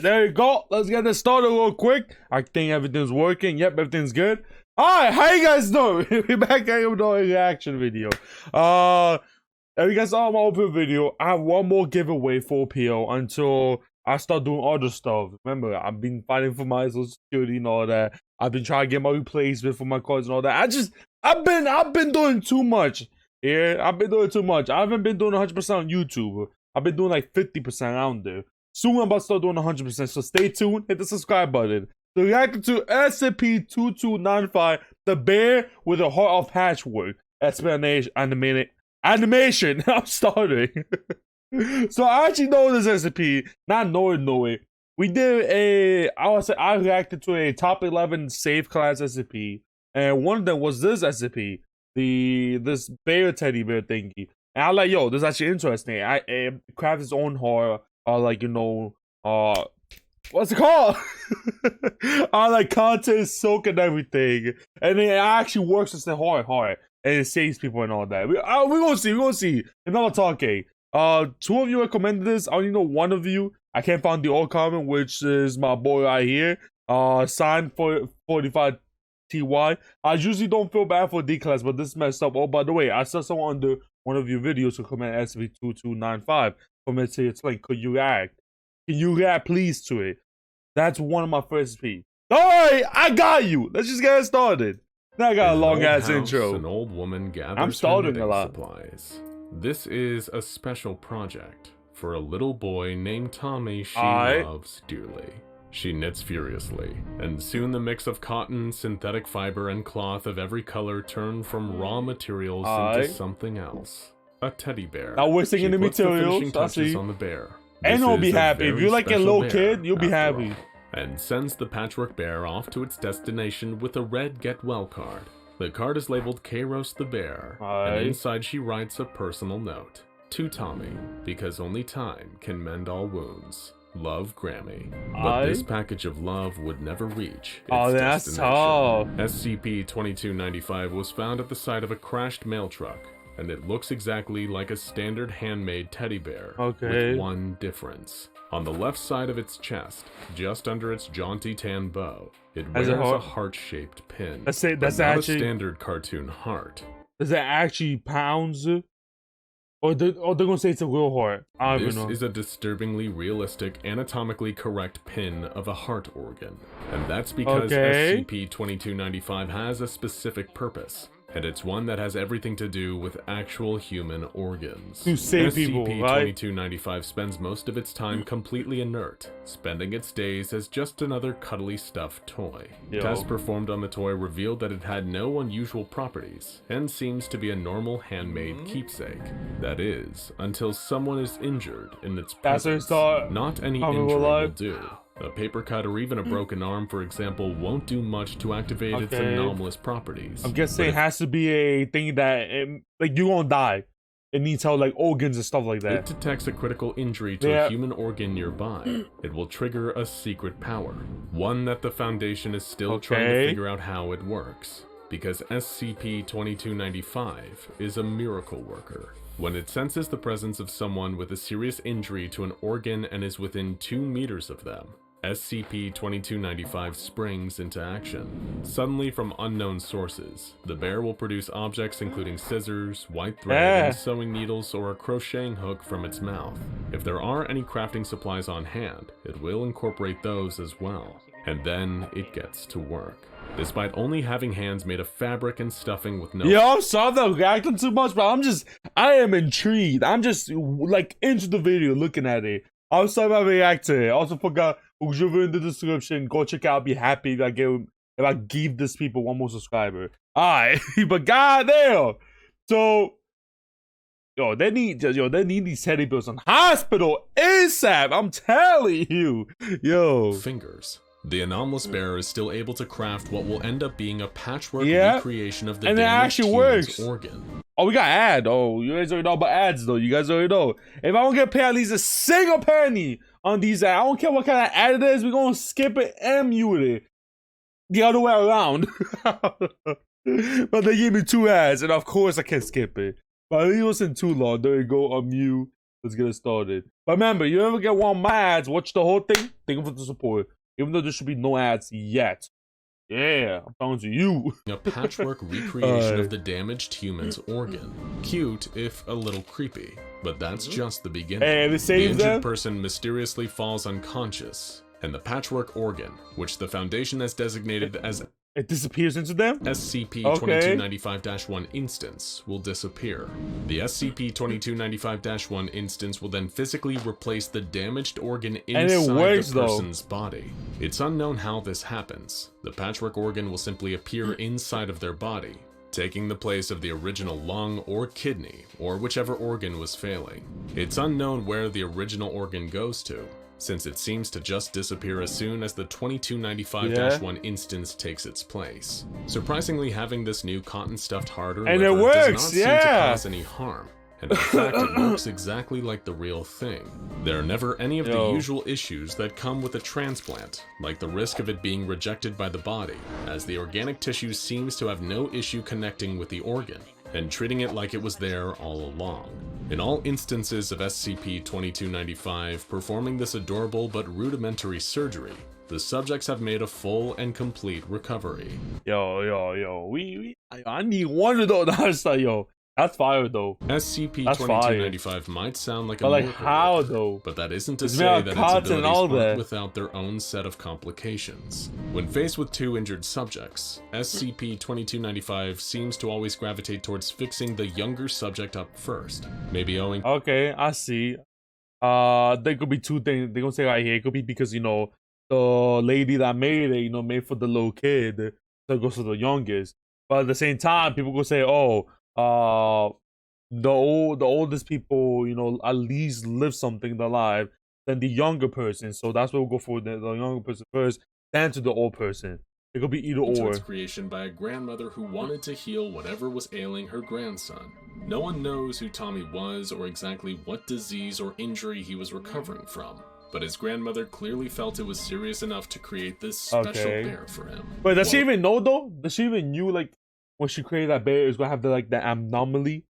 right, there you go. Let's get this started real quick. I think everything's working. Yep, everything's good. Alright, how you guys doing? We're back here with a reaction video. If you guys saw my open video, I have one more giveaway for PO until I start doing other stuff. Remember, I've been fighting for my social security and all that. I've been trying to get my replacement for my cards and all that. I've been doing too much. Yeah, I've been doing too much. I haven't been doing 100% on YouTube. I've been doing like 50% out there. Soon I'm about to start doing 100%, so stay tuned, hit the subscribe button. So reacting to SCP-2295, the bear with a heart of patchwork. Explanation, animation. I'm starting. So I actually know this SCP, not know it. We did I reacted to a top 11 safe class SCP, and one of them was this SCP, this bear teddy bear thingy. And I like, yo, this is actually interesting. It crafts its own heart. Like, you know, what's it called? I like content, silk, and everything, and it actually works as the heart, and it saves people and all that. We're gonna see. Another talking. Two of you recommended this. I only know one of you. I can't find the old comment, which is my boy right here. Signed for 45 TY. I usually don't feel bad for D class, but this messed up. Oh, by the way, I saw someone under one of your videos who commented SCP-2295. Comment to explain. Could you react? Can you react, please, to it? That's one of my first SCP. Alright, I got you. Let's just get started. Now I got a long ass intro. An old woman gathers I'm starting a lot. Supplies. This is a special project for a little boy named Tommy she loves dearly. She knits furiously, and soon the mix of cotton, synthetic fiber, and cloth of every color turn from raw materials into something else. A teddy bear. Now we're singing the materials. I see. On the bear. And you'll be happy. If you're like a little kid, you'll be happy. And sends the patchwork bear off to its destination with a red get well card. The card is labeled Kairos the bear, and inside she writes a personal note. To Tommy, because only time can mend all wounds. Love, Grammy. But this package of love would never reach its destination. SCP-2295 was found at the site of a crashed mail truck, and it looks exactly like a standard handmade teddy bear, with one difference. On the left side of its chest, just under its jaunty tan bow, it wears a heart-shaped pin. That's not a standard cartoon heart. Does it actually pounds? Or they're gonna say it's a real heart. I don't even know. This is a disturbingly realistic, anatomically correct pin of a heart organ. And that's because SCP-2295 has a specific purpose. And it's one that has everything to do with actual human organs. To save people, right? SCP-2295 spends most of its time completely inert, spending its days as just another cuddly stuffed toy. Tests performed on the toy revealed that it had no unusual properties, and seems to be a normal handmade keepsake. That is, until someone is injured in its presence. Not any injury will do. A paper cut or even a broken arm, for example, won't do much to activate its anomalous properties. I'm guessing it has to be a thing that, like, you won't die. It needs help, like organs and stuff like that. It detects a critical injury to a human organ nearby. It will trigger a secret power, one that the Foundation is still trying to figure out how it works. Because SCP-2295 is a miracle worker. When it senses the presence of someone with a serious injury to an organ and is within 2 meters of them, SCP-2295 springs into action. Suddenly, from unknown sources, the bear will produce objects including scissors, white thread, and sewing needles, or a crocheting hook from its mouth. If there are any crafting supplies on hand, it will incorporate those as well. And then it gets to work. Despite only having hands made of fabric and stuffing with no— Yo, I'm sorry that reacting too much, but I am intrigued. I'm just, like, into the video looking at it. I'm sorry about reacting. I also forgot, je veux in the description. Go check out. I'll be happy if I give this people one more subscriber. Alright, but goddamn. So, they need these teddy bears on hospital ASAP. I'm telling you. Yo. Fingers. The anomalous bear is still able to craft what will end up being a patchwork recreation of the damaged human's organ. Oh, we got ad. Oh, you guys already know about ads, though. You guys already know. If I don't get paid at least a single penny on these ads, I don't care what kind of ad it is, we're going to skip it and mute it. The other way around. But they gave me 2 ads, and of course I can't skip it. But it wasn't too long. There you go, unmute. Let's get it started. But remember, you ever get one of my ads, watch the whole thing, thank you for the support. Even though there should be no ads yet. Yeah, I'm talking to you. A patchwork recreation of the damaged human's organ. Cute, if a little creepy. But that's just the beginning. Hey, the injured person mysteriously falls unconscious, and the patchwork organ, which the Foundation has designated as it disappears into them? SCP-2295-1 instance will disappear. The SCP-2295-1 instance will then physically replace the damaged organ inside the person's body. It's unknown how this happens. The patchwork organ will simply appear inside of their body, taking the place of the original lung or kidney, or whichever organ was failing. It's unknown where the original organ goes to, since it seems to just disappear as soon as the 2295-1 instance takes its place. Surprisingly, having this new cotton-stuffed hardware does not seem to cause any harm, and in fact it works exactly like the real thing. There are never any of the usual issues that come with a transplant, like the risk of it being rejected by the body, as the organic tissue seems to have no issue connecting with the organ, and treating it like it was there all along. In all instances of SCP-2295 performing this adorable but rudimentary surgery, the subjects have made a full and complete recovery. I need one of those. Yo, that's fire though. SCP-2295 might sound like a miracle, how though? But that isn't to say that its abilities aren't without their own set of complications. When faced with two injured subjects, SCP-2295 seems to always gravitate towards fixing the younger subject up first. Maybe owing. Okay, I see. There could be two things. They're gonna say right here. It could be because the lady that made it, made for the little kid, so it goes to the youngest. But at the same time, people go say, oh, the oldest people, at least live something in their life than the younger person. So that's why we'll go for the younger person first, then to the old person. It could be either or. Its creation by a grandmother who wanted to heal whatever was ailing her grandson. No one knows who Tommy was or exactly what disease or injury he was recovering from, but his grandmother clearly felt it was serious enough to create this special bear for him. But does she even know though? Does she even knew like when she created that bear, it was gonna have the anomaly?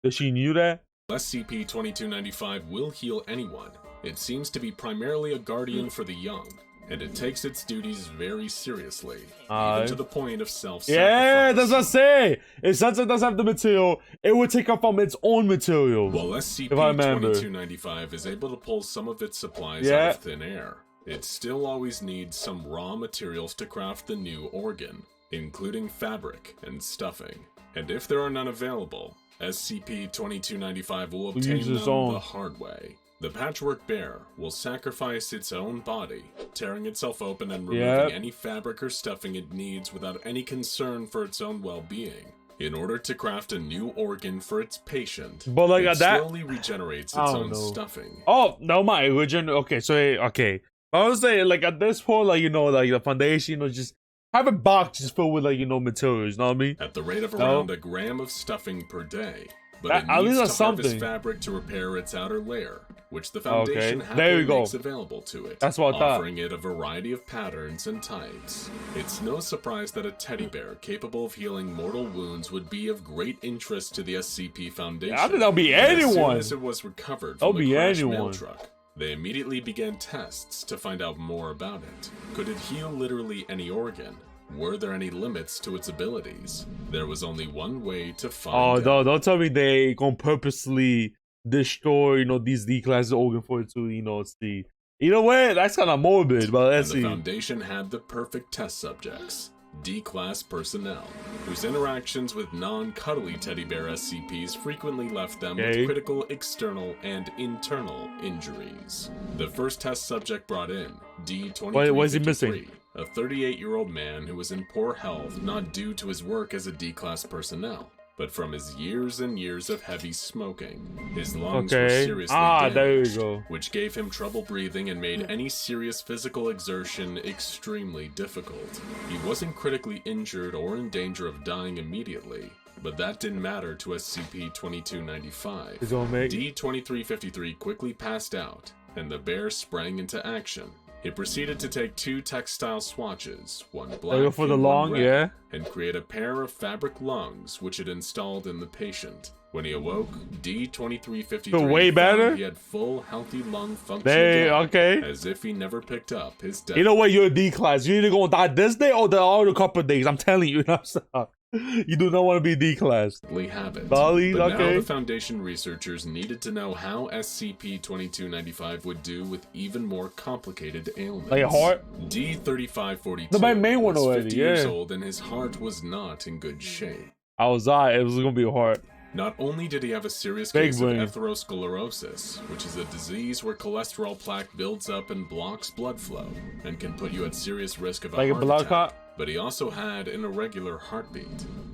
Does she knew that? SCP-2295 will heal anyone. It seems to be primarily a guardian for the young, and it takes its duties very seriously, even to the point of self-sacrifice. Yeah, that's what I say. If something doesn't have the material, it would take up from its own material. While SCP-2295 is able to pull some of its supplies out of thin air, it still always needs some raw materials to craft the new organ, including fabric and stuffing. And if there are none available, SCP-2295 will obtain them the hard way. The patchwork bear will sacrifice its own body, tearing itself open and removing any fabric or stuffing it needs without any concern for its own well-being, in order to craft a new organ for its patient. But like it slowly regenerates its own stuffing. Oh, no, my original. Okay, so okay. I was saying, like at this point, like like the Foundation, just have a box just filled with materials. You know what I mean? At the rate of around a gram of stuffing per day. But it needs to harvest fabric to repair its outer layer, which the Foundation happily makes available to it, That's what offering it a variety of patterns and types. It's no surprise that a teddy bear capable of healing mortal wounds would be of great interest to the SCP Foundation. I think that'll be anyone. As soon as it was recovered from the crashed mail truck, they immediately began tests to find out more about it. Could it heal literally any organ? Were there any limits to its abilities? There was only one way to find out. Don't tell me they gonna purposely destroy, these D-class organ for it to, see. You know what? That's kind of morbid, but let's see. The Foundation had the perfect test subjects. D-class personnel, whose interactions with non-cuddly teddy bear SCPs frequently left them with critical external and internal injuries. The first test subject brought in, D-2393. Why is he missing? A 38-year-old man who was in poor health not due to his work as a D-class personnel, but from his years and years of heavy smoking. His lungs were seriously damaged, there you go. which gave him trouble breathing and made any serious physical exertion extremely difficult. He wasn't critically injured or in danger of dying immediately, but that didn't matter to SCP-2295. D-2353 quickly passed out, and the bear sprang into action, It proceeded to take 2 textile swatches, one black Go for the and lung, one red, yeah. and create a pair of fabric lungs which it installed in the patient. When he awoke, D-2353 So way better? found he had full healthy lung function They, again, okay. as if he never picked up his death. You know what? You're a D class. You're either gonna die this day or the other couple of days. I'm telling you. You know what I'm saying? You do not want to be D class. Habit. Dolly, But okay. now the Foundation researchers needed to know how SCP-2295 would do with even more complicated ailments. Like a heart? D-3542 The main one was already, 50 years yeah. old and his heart was not in good shape. It was gonna be a heart. Not only did he have a serious Big case brain. of atherosclerosis, which is a disease where cholesterol plaque builds up and blocks blood flow, and can put you at serious risk of a Like a heart blood attack, clot? but he also had an irregular heartbeat.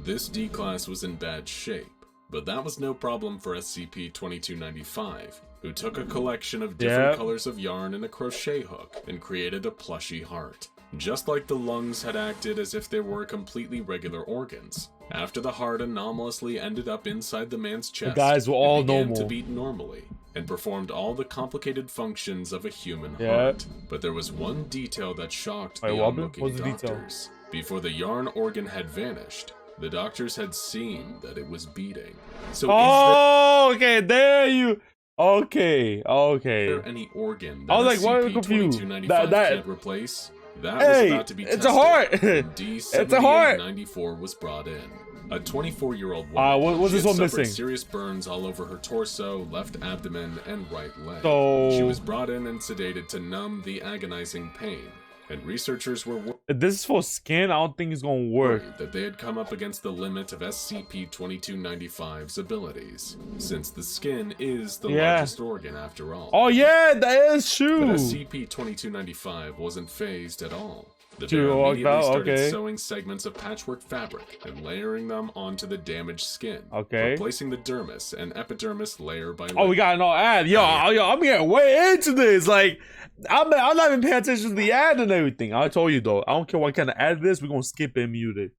This D-class was in bad shape, but that was no problem for SCP-2295, who took a collection of different colors of yarn and a crochet hook and created a plushy heart. Just like the lungs had acted as if they were completely regular organs. After the heart anomalously ended up inside the man's chest, The guys were all it began normal. to beat normally and performed all the complicated functions of a human heart. But there was one detail that shocked the onlooking What's the detail? doctors. Before the yarn organ had vanished, the doctors had seen that it was beating. So Okay, there you. Okay. is there any organ that I was like, why are you confused? SCP-2295 That- can't replace? That Hey, was about to be it's tested a heart. when It's a heart. D-7894 was brought in. A 24-year-old woman. What's She this had one suffered missing? serious burns all over her torso, left abdomen, and right leg. So- She was brought in and sedated to numb the agonizing pain. And researchers were If this is for skin, I don't think it's gonna work. worried that they had come up against the limit of SCP-2295's abilities, since the skin is the largest organ after all. Oh yeah, that is But true. SCP-2295 wasn't phased at all. The True, bear immediately okay. started sewing segments of patchwork fabric and layering them onto the damaged skin, replacing the dermis and epidermis layer by layer. Oh, we got no ad. Yo, I'm getting way into this. Like, I'm not even paying attention to the ad and everything. I told you though, I don't care what kind of ad it is. We're gonna skip and mute it.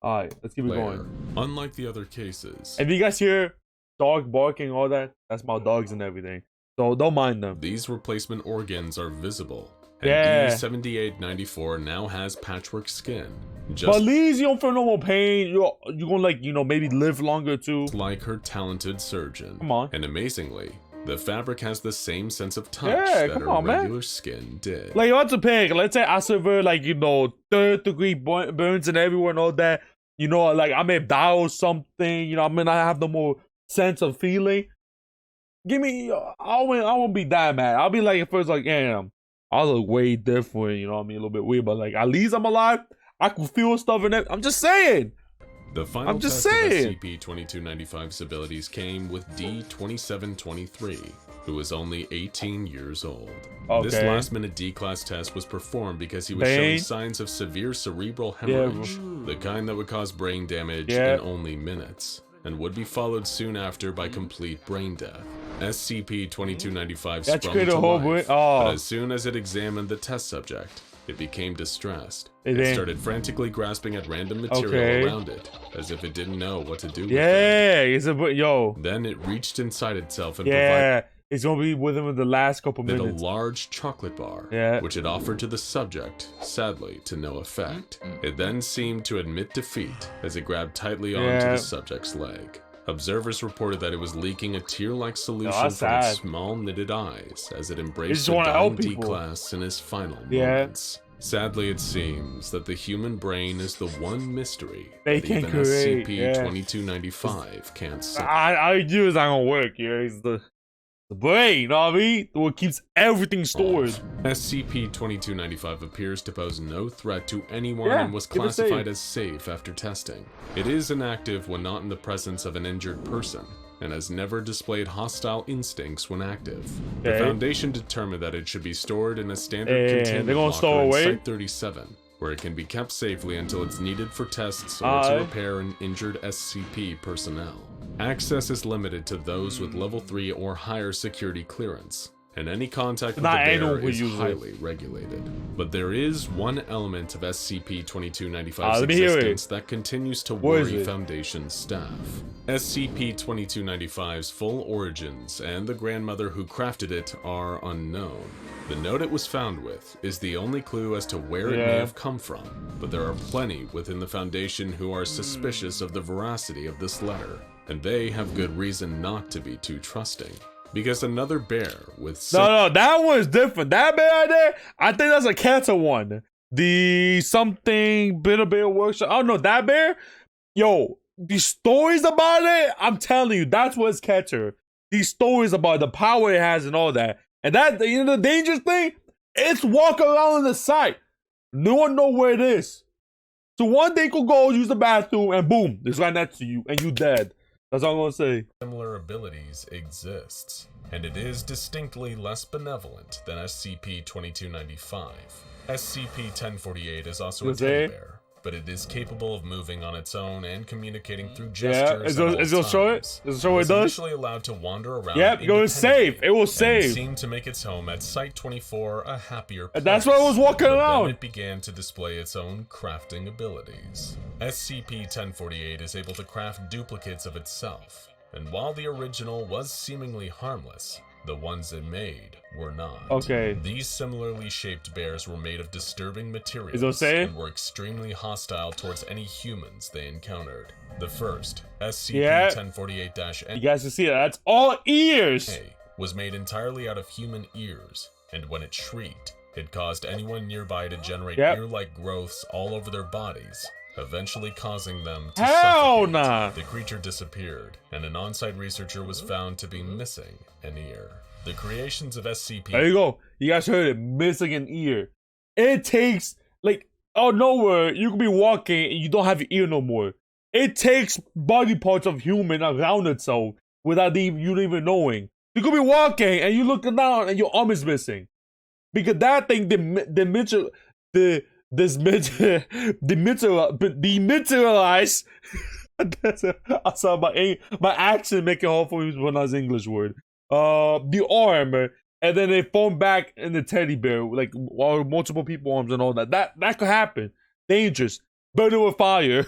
All right, let's keep it going. Unlike the other cases, If you guys hear dog barking, all that, that's my dogs and everything. So don't mind them. these replacement organs are visible. And D-7894 now has patchwork skin. But at least you don't feel no more pain. You're gonna, like, maybe live longer too. Like her talented surgeon. Come on. And amazingly, the fabric has the same sense of touch that come her on, man. regular skin did. Like, what's a pick? Let's say I suffer, like, 3rd-degree burns and everywhere and all that. Like, I may die or something. I may not have no more sense of feeling. I won't be that mad. I'll be like, at first, like, damn, I look way different, a little bit weird, but like, at least I'm alive. I can feel stuff in it. I'm just saying. The final test of SCP-2295's abilities came with D-2723, who was only 18 years old. This last-minute D-class test was performed because he was showing signs of severe cerebral hemorrhage, the kind that would cause brain damage in only minutes, and would be followed soon after by complete brain death. SCP-2295 sprung to life, but as soon as it examined the test subject, it became distressed. It started frantically grasping at random material around it, as if it didn't know what to do with it. Then it reached inside itself and provided it's gonna be with him in the last couple minutes. a large chocolate bar, which it offered to the subject, sadly to no effect. It then seemed to admit defeat as it grabbed tightly onto the subject's leg. Observers reported that it was leaking a tear-like solution from its small knitted eyes as it embraced the dying D-class in his final moments. Sadly, it seems that the human brain is the one mystery that even SCP-2295 can't solve. I knew it's not gonna work. It's the brain, you know what I mean? What keeps everything stored. SCP-2295 appears to pose no threat to anyone and was classified as safe after testing. It is inactive when not in the presence of an injured person, and has never displayed hostile instincts when active. The Foundation determined that it should be stored in a standard containment locker in Site-37, where it can be kept safely until it's needed for tests or to repair an injured SCP personnel. Access is limited to those with level 3 or higher security clearance. and any contact with the bear is highly regulated. But there is one element of SCP-2295's existence that continues to worry Foundation staff. SCP-2295's full origins and the grandmother who crafted it are unknown. The note it was found with is the only clue as to where it may have come from, but there are plenty within the Foundation who are suspicious of the veracity of this letter, and they have good reason not to be too trusting. Because another bear with No, that one's different. That bear right there, I think that's a cancer one. The something bitter bear workshop. Oh no, that bear, yo, the stories about it, I'm telling you, that's what's catcher. These stories about the power it has and all that. And that, you know, the dangerous thing, it's walking around in the site. No one know where it is. So one day could go use the bathroom and boom, it's right next to you and you dead. That's all I'm gonna say. Similar abilities exists, and it is distinctly less benevolent than SCP-2295. SCP-1048 is also a teddy bear, but it is capable of moving on its own and communicating through gestures. Yeah, is it show it? Is it show what it does? Initially allowed to wander around. Yep, it will save. It will save. It seemed to make its home at Site-24 a happier place. That's why it was walking around. Then it began to display its own crafting abilities. SCP-1048 is able to craft duplicates of itself, and while the original was seemingly harmless, the ones it made were not. Okay. These similarly shaped bears were made of disturbing materials and were extremely hostile towards any humans they encountered. The first, SCP-1048-A, you guys can see that. That's all ears. Was made entirely out of human ears, and when it shrieked, it caused anyone nearby to generate ear-like growths all over their bodies, eventually causing them to suffocate. The creature disappeared, and an on-site researcher was found to be missing an ear. The creations of SCP... There you go. You guys heard it. Missing an ear. It takes, like, out of nowhere, you could be walking and you don't have your ear no more. It takes body parts of human around itself without you even knowing. You could be walking and you looking down and your arm is missing. Because that thing, dematerialize. I saw my accent making hard for me to pronounce English word. The arm, and then they form back in the teddy bear, like multiple people arms and all that. That could happen. Dangerous. Burning with fire.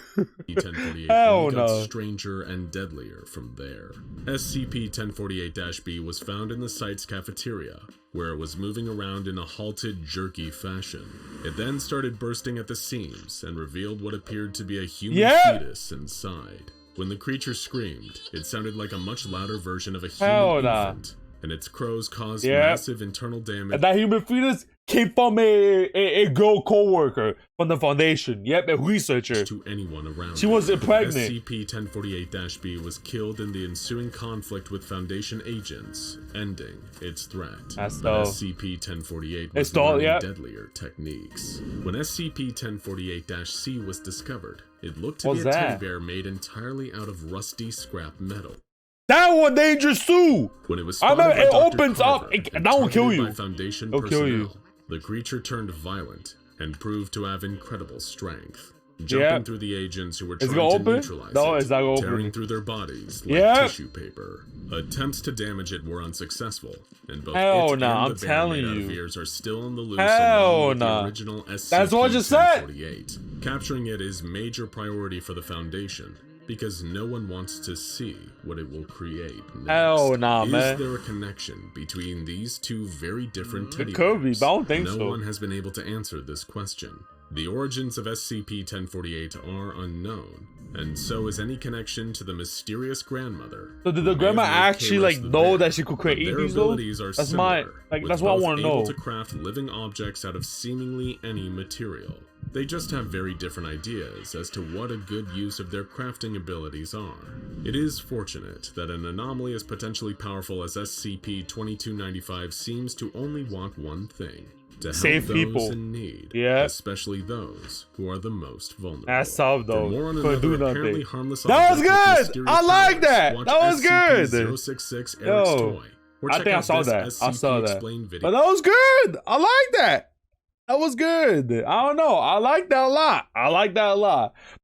SCP-1048 got stranger and deadlier from there. SCP-1048-B was found in the site's cafeteria, where it was moving around in a halted, jerky fashion. It then started bursting at the seams and revealed what appeared to be a human fetus inside. When the creature screamed, it sounded like a much louder version of a human infant, and its crows caused massive internal damage. And that human fetus came from a girl co-worker from the Foundation. Yep, a researcher. To anyone around. She was pregnant. SCP-1048-B was killed in the ensuing conflict with Foundation agents, ending its threat. That's but SCP-1048 was learning deadlier techniques. When SCP-1048-C was discovered, it looked to be a teddy bear made entirely out of rusty scrap metal. That one dangerous too. When it was I remember it opens up. That will kill you. It'll kill you. The creature turned violent and proved to have incredible strength, jumping through the agents who were trying to neutralize it, tearing through their bodies like tissue paper. Attempts to damage it were unsuccessful, and both it and the bear made out of ears are still in the loose along with the original SCP-1048. Capturing it is major priority for the Foundation, because no one wants to see what it will create next. Is there a connection between these two very different teddy bears? I don't think so. No one has been able to answer this question. The origins of SCP-1048 are unknown, and so is any connection to the mysterious grandmother. So did the grandma actually know that she could create these though? That's what I want to know. Able to craft living objects out of seemingly any material. They just have very different ideas as to what a good use of their crafting abilities are. It is fortunate that an anomaly as potentially powerful as SCP-2295 seems to only want one thing: to help save those people in need, especially those who are the most vulnerable. That's solved though. Couldn't do nothing. That was good. I like that. That was good. SCP-066 Eric's toy. I think I saw that. I saw that. But that was good. I like that. That was good. I don't know. I like that a lot.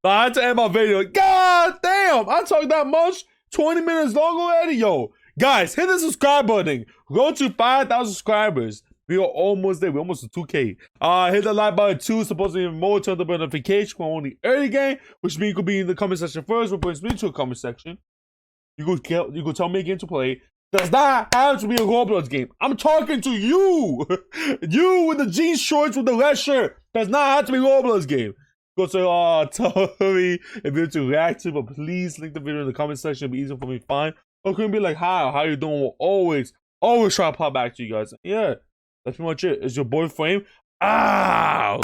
But I had to end my video. God damn. I talked that much. 20 minutes long already. Yo, Guys, hit the subscribe button. Go to 5,000 subscribers. We are almost there. We're almost to 2K. Hit the like button too. Supposedly even more. Turn the notification for only early game, which means you could be in the comment section first. We'll put me to a comment section. You could tell me again to play. Does not have to be a Roblox game. I'm talking to you. You with the jeans shorts with the red shirt. Does not have to be a Roblox game. Go to tell me if you're to react to, but please link the video in the comment section. It'll be easier for me to find. Or can be like, hi, how you doing? We'll always try to pop back to you guys. Yeah, that's pretty much it. It's your boy Frame. Ow!